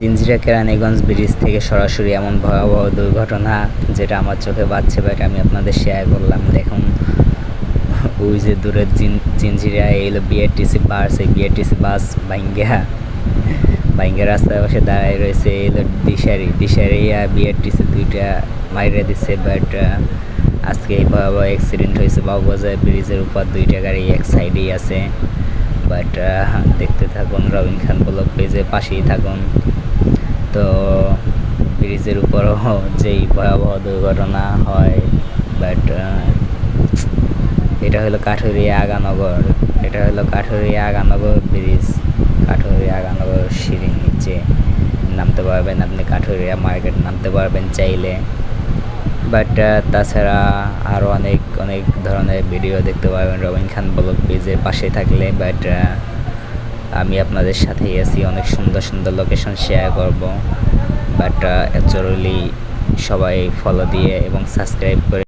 Jinjira Keraniganj bridge থেকে সরাসরি এমন ভয়াবহ দুর্ঘটনা যেটা আমার চোখে বাজছে, বাট আমি আপনাদের শেয়ার করলাম। দেখুন, ওই যে দূরের জিঞ্জিরা এলো বিআরটিসি বাস, এই বিআরটিসি বাস ভাঙ্গা রাস্তার পাশে দাঁড়ায় রয়েছে। এলো দিশারিয়া বিআরটিসি দুইটা মাইরে দিচ্ছে। বাট আজকে এই ভয়াবহ অ্যাক্সিডেন্ট হয়েছে বাবুবাজার ব্রিজের উপর, দুইটা গাড়ি এক সাইডেই আছে। বাট দেখতে থাকুন, রবিন খান ব্লগ পেজের পাশেই থাকুন। তো ব্রিজের উপরও যেই ভয়াবহ দুর্ঘটনা হয়। বাট এটা হলো কাঠুরিয়া আগানগর, ব্রিজ। কাঠুরিয়া আগানগর সিঁড়ির নিচে নামতে পারবেন আপনি, কাঠুরিয়া মার্কেট নামতে পারবেন চাইলে। বাট তাছাড়া আরও অনেক ধরনের ভিডিও দেখতে পারবেন রবিন খান ব্লগ পেজের পাশে থাকলে। বাট আমি আপনাদের সাথেই আছি, অনেক সুন্দর লোকেশন শেয়ার করব। বাট জরুরি সবাই ফলো দিয়ে এবং সাবস্ক্রাইব করে